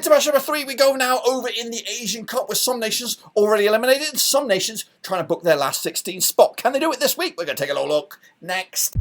Into match number 3, we go now over in the Asian Cup with some nations already eliminated and some nations trying to book their last 16 spot. Can they do it this week? We're going to take a little look next.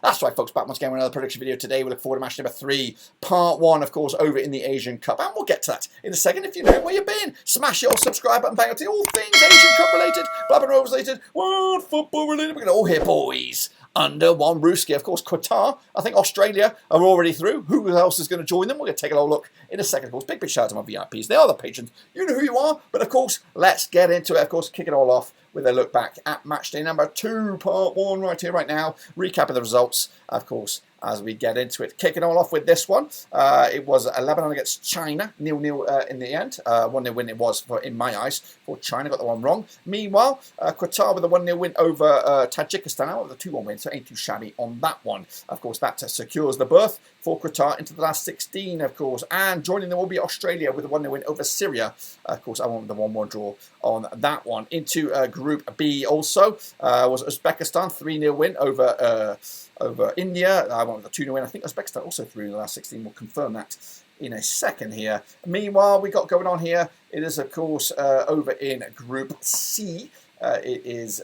That's right, folks, back once again with another prediction video. Today we look forward to match number 3, part 1, of course, over in the Asian Cup. And we'll get to that in a second. If you know where you've been, smash your subscribe button, bang out to all things Asian Cup related, Blabbing Rovers related, world football related. We're going to all hear, boys, under one rooski. Of course, Qatar, I think Australia are already through. Who else is going to join them? We're going to take a little look in a second. Of course, big shout out to my VIPs. They are the patrons. You know who you are. But of course, let's get into it. Of course, kick it all off with a look back at matchday number 2, part 1, right here, right now. Recapping the results, of course, as we get into it. Kicking all off with this one. It was Lebanon against China, 0-0 in the end. 1-0 win it was, in my eyes, for China. Got the one wrong. Meanwhile, Qatar with a 1-0 win over Tajikistan. Out with a 2-1 win, so ain't too shabby on that one. Of course, that secures the berth for Qatar into the last 16, of course. And joining them will be Australia with a 1-0 win over Syria. Of course, I want the 1-1 draw on that one. Into Group B also was Uzbekistan, 3-0 win over India. I went with a 2-0 win. I think Uzbekistan also through in the last 16. We'll confirm that in a second here. Meanwhile, we got going on here. It is, of course, over in Group C. It is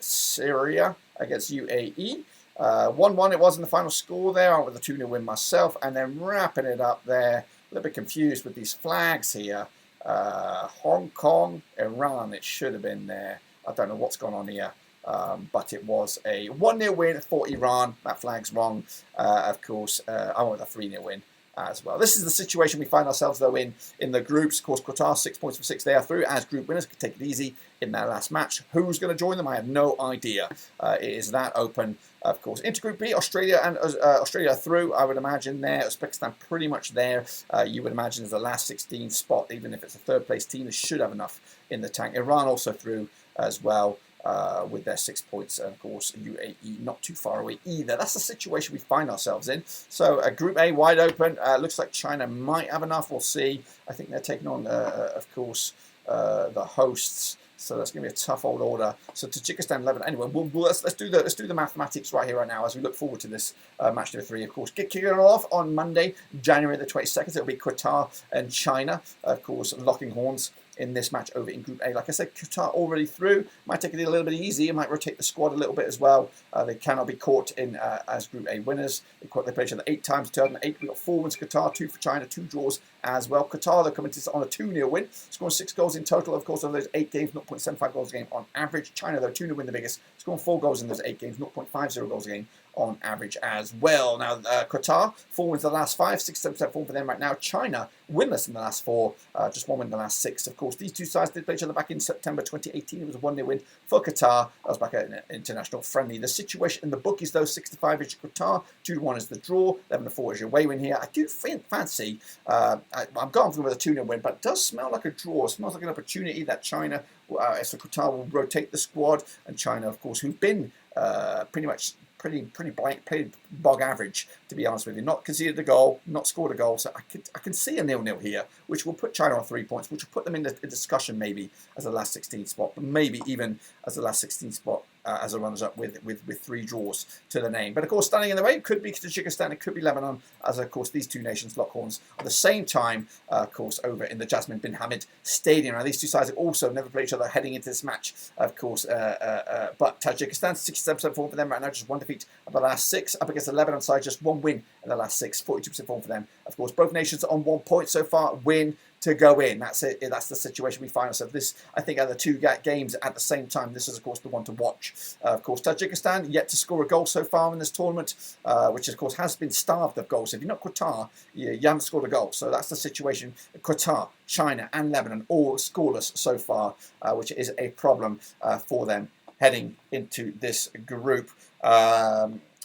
Syria against UAE. 1-1 it was in the final score there. I went with a 2-0 win myself. And then wrapping it up there. A little bit confused with these flags here. Hong Kong, Iran, it should have been there. I don't know what's gone on here. But it was a 1-0 win for Iran. That flag's wrong. Of course, I went with a 3-0 win as well. This is the situation we find ourselves, though, in the groups. Of course, Qatar, 6 points for 6. They are through as group winners. Could take it easy in their last match. Who's going to join them? I have no idea. It is that open, of course. Into Group B, Australia and Australia are through, I would imagine there. Uzbekistan pretty much there. You would imagine as the last 16 spot, even if it's a third place team, they should have enough in the tank. Iran also through as well. With their 6 points, and of course UAE not too far away either. That's the situation we find ourselves in. So Group A wide open. Looks like China might have enough. We'll see. I think they're taking on, of course, the hosts. So that's going to be a tough old order. So Tajikistan, Lebanon. Anyway, let's do the mathematics right here, right now, as we look forward to this match number 3. Of course, kicking it off on Monday, January the 22nd. It'll be Qatar and China, of course, locking horns in this match over in Group A. Like I said, Qatar already through. Might take it a little bit easy. It might rotate the squad a little bit as well. They cannot be caught in as Group A winners. They played each other 8 times. 2008, we got 4 wins Qatar, 2 for China, 2 draws as well. Qatar, they're coming to on a 2-0 win, scoring 6 goals in total. Of course, on those 8 games, 0.75 goals a game on average. China, though, 2-0 win the biggest, scoring 4 goals in those 8 games, 0.50 goals a game on average as well. Now, Qatar, 4 wins the last 5, 6-7% form for them right now. China, winless in the last 4, just 1 win in the last 6. Of course, these two sides did play each other back in September 2018. It was a 1-0 win for Qatar. That was back at an international friendly. The situation in the bookies, though, 6-5 is Qatar, 2-1 is the draw, 11-4 is your away win here. I do fancy, I'm going with a 2-0 win, but it does smell like a draw. It smells like an opportunity that China, so Qatar will rotate the squad, and China, of course, who've been pretty much played bog average, to be honest with you. Not conceded a goal, not scored a goal. So I can see a 0-0 here, which will put China on 3 points, which will put them in the discussion maybe as the last 16 spot, but maybe even as the last 16 spot as a runners-up with 3 draws to the name. But of course, standing in the way, it could be Tajikistan, it could be Lebanon, as of course these two nations lock horns at the same time, of course, over in the Jasmine bin Hamid Stadium. Now, these two sides have also never played each other heading into this match, of course, but Tajikistan, 67% form for them right now, just 1 defeat of the last 6, up against the Lebanon side, just 1 win in the last 6, 42% form for them. Of course, both nations are on 1 point so far, win to go in. That's it. That's the situation we find ourselves. This, I think, are the 2 games at the same time. This is, of course, the one to watch. Of course, Tajikistan yet to score a goal so far in this tournament, which, of course, has been starved of goals. If you're not Qatar, you haven't scored a goal. So that's the situation. Qatar, China, and Lebanon all scoreless so far, which is a problem for them heading into this group.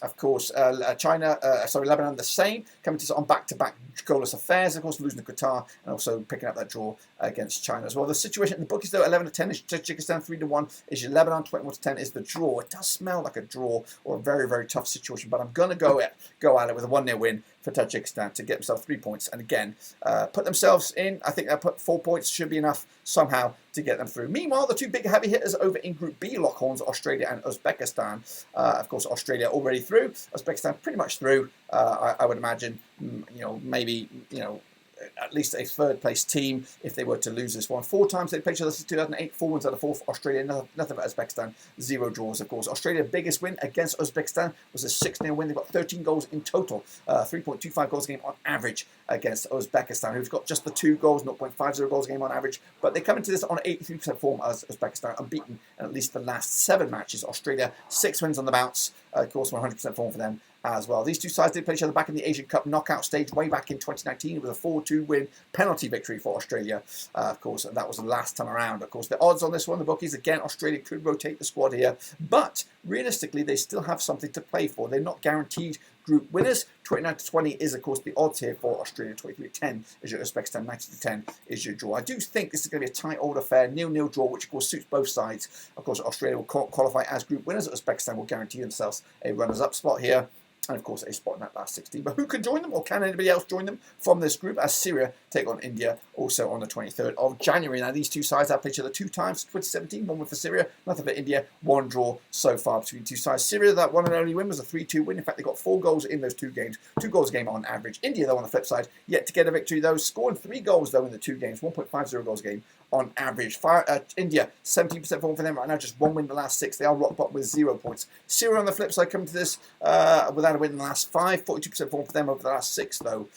Of course, Lebanon the same, coming to on back-to-back goalless affairs, of course, losing to Qatar and also picking up that draw against China as well. The situation in the bookies, though, 11-10 is Tajikistan, 3-1 is your Lebanon, 21-10 is the draw. It does smell like a draw or a very, very tough situation, but I'm going to go at it with a 1-0 win for Tajikistan to get themselves 3 points. And again, put themselves in. I think they'll put 4 points, should be enough somehow to get them through. Meanwhile, the two big heavy hitters over in Group B, Lockhorns, Australia and Uzbekistan. Of course, Australia already through. Uzbekistan pretty much through, I would imagine, maybe, at least a third place team if they were to lose this one. 4 times they played each other since 2008, 4 wins out of 4 for Australia, nothing but Uzbekistan, 0 draws, of course. Australia's biggest win against Uzbekistan was a 6-0 win. They've got 13 goals in total, 3.25 goals a game on average against Uzbekistan, who've got just the 2 goals, 0.50 goals a game on average, but they come into this on 83% form as Uzbekistan, unbeaten in at least the last 7 matches. Australia, 6 wins on the bounce, of course, 100% form for them as well. These two sides did play each other back in the Asian Cup knockout stage way back in 2019. It was a 4-2 win penalty victory for Australia, of course, and that was the last time around. Of course, the odds on this one, the bookies, again, Australia could rotate the squad here, but realistically, they still have something to play for. They're not guaranteed group winners. 29-20 is, of course, the odds here for Australia. 23-10 is your Uzbekistan. 90-10 is your draw. I do think this is going to be a tight old affair, 0-0 draw, which of course suits both sides. Of course, Australia will qualify as group winners. Uzbekistan will guarantee themselves a runners-up spot here, and of course a spot in that last 16. But who can join them, or can anybody else join them from this group, as Syria take on India also on the 23rd of January. Now these two sides have played each other 2 times, 2017, 1 win for Syria, nothing for India, 1 draw so far between 2 sides. Syria, that one and only win was a 3-2 win. In fact, they got 4 goals in those 2 games, 2 goals a game on average. India, though, on the flip side, yet to get a victory, though, scoring 3 goals, though, in the 2 games, 1.50 goals a game on average. India, 17% form for them right now, just 1 win in the last 6. They are rock bottom with 0 points. Syria on the flip side coming to this without a win in the last 5, 42% form for them over the last 6 though.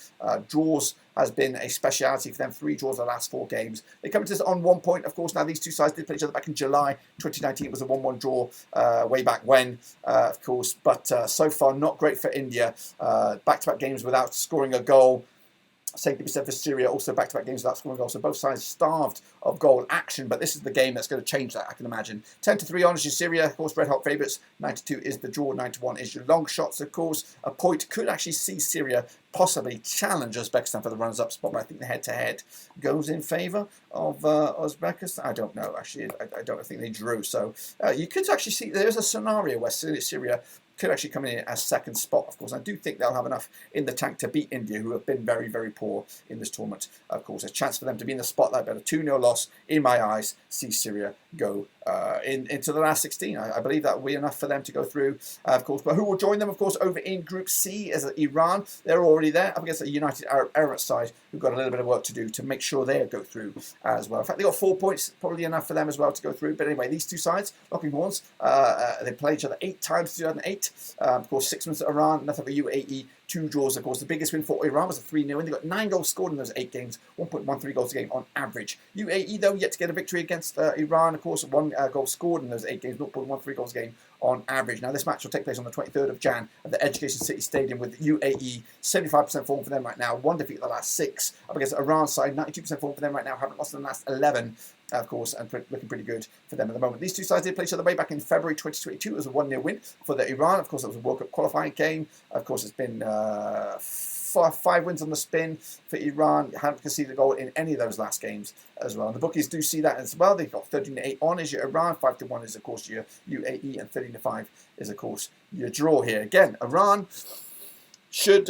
Draws has been a speciality for them, 3 draws in the last 4 games. They come to this on 1 point, of course. Now these two sides did play each other back in July 2019. It was a 1-1 draw way back when, of course, but so far not great for India. Back-to-back games without scoring a goal. Same could be said for Syria, also back-to-back games without scoring goals. So both sides starved of goal action, but this is the game that's going to change that, I can imagine. 10-3 on is your Syria, of course, red hot favourites. 9-2 is the draw, 9-1 is your long shots, of course. A point could actually see Syria possibly challenge Uzbekistan for the runners-up spot, but I think the head-to-head goes in favour of Uzbekistan. I don't know, actually. I don't think they drew. So you could actually see there's a scenario where Syria could actually come in as second spot, of course. I do think they'll have enough in the tank to beat India, who have been very, very poor in this tournament. Of course, a chance for them to be in the spotlight, but a 2-0 loss, in my eyes, see Syria go into the last 16. I believe that will be enough for them to go through, of course. But who will join them, of course, over in Group C is Iran. They're already there up against the United Arab Emirates side, who've got a little bit of work to do to make sure they go through as well. In fact, they got 4 points, probably enough for them as well to go through. But anyway, these two sides, Locking Horns, they played each other 8 times in 2008. Of course, 6 wins to Iran, nothing for UAE. 2 draws, of course. The biggest win for Iran was a 3-0 win. They got 9 goals scored in those 8 games, 1.13 goals a game on average. UAE, though, yet to get a victory against Iran. Of course, 1 goal scored in those 8 games, 0.13 goals a game on average. Now, this match will take place on the 23rd of Jan at the Education City Stadium with UAE, 75% form for them right now, 1 defeat in the last 6. Up against Iran's side, 92% form for them right now, haven't lost in the last 11. Of course, and looking pretty good for them at the moment. These two sides did play each other way back in February 2022. It was a 1-0 win for the Iran. Of course, it was a World Cup qualifying game. Of course, it's been 5 wins on the spin for Iran. Haven't conceded a goal in any of those last games as well. And the bookies do see that as well. They've got 13-8 on is your Iran, 5-1 is, of course, your UAE, and 13-5 is, of course, your draw here. Again, Iran should,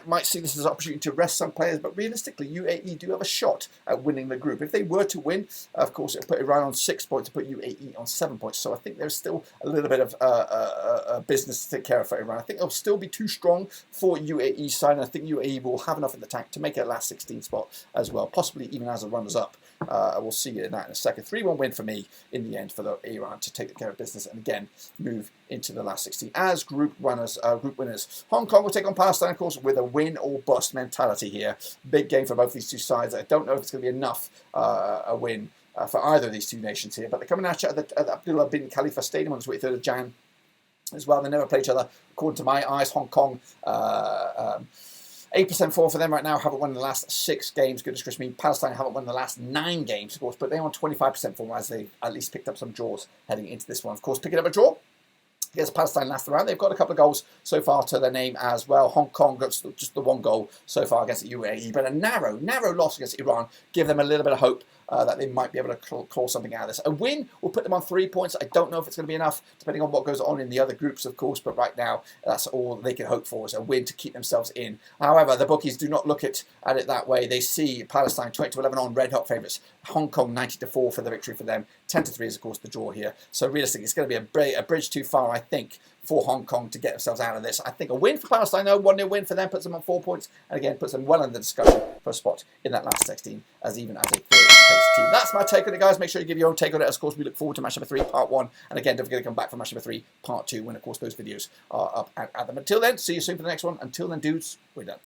might see this as an opportunity to rest some players, but realistically, UAE do have a shot at winning the group. If they were to win, of course, it'll put Iran on 6 points, to put UAE on 7 points. So I think there's still a little bit of business to take care of for Iran. I think they'll still be too strong for UAE side, and I think UAE will have enough in the tank to make it a last 16 spot as well, possibly even as a runners-up. We'll see that in a second. 3-1 win for me in the end for the Iran to take care of business and again move into the last 16 as group winners. Hong Kong will take on Palestine, of course, with a win or bust mentality here. Big game for both these two sides. I don't know if it's going to be enough a win for either of these two nations here, but they're coming at you at the Abdullah bin Khalifa Stadium on the 23rd of Jan as well. They never play each other, according to my eyes. Hong Kong 8% form for them right now, haven't won in the last 6 games. Goodness gracious me. Palestine haven't won in the last 9 games, of course, but they're on 25% form as they at least picked up some draws heading into this one. Of course, picking up a draw against Palestine last round. They've got a couple of goals so far to their name as well. Hong Kong got just the 1 goal so far against the UAE, but a narrow loss against Iran give them a little bit of hope that they might be able to call something out of this. A win will put them on 3 points. I don't know if it's going to be enough, depending on what goes on in the other groups, of course, but right now, that's all they can hope for, is a win to keep themselves in. However, the bookies do not look at it that way. They see Palestine 20-11 on red-hot favourites. Hong Kong 90-4 for the victory for them. 10-3 is, of course, the draw here. So realistically, it's going to be a bridge too far, I think, for Hong Kong to get themselves out of this. I think a win for Palestine, though, 1-0 win for them, puts them on 4 points, and again, puts them well in the discussion for a spot in that last 16, as even as a third-place team. That's my take on it, guys. Make sure you give your own take on it. Of course, we look forward to match number 3, part 1, and again, don't forget to come back for match number 3, part 2, when, of course, those videos are up and at them. Until then, see you soon for the next one. Until then, dudes, we're done.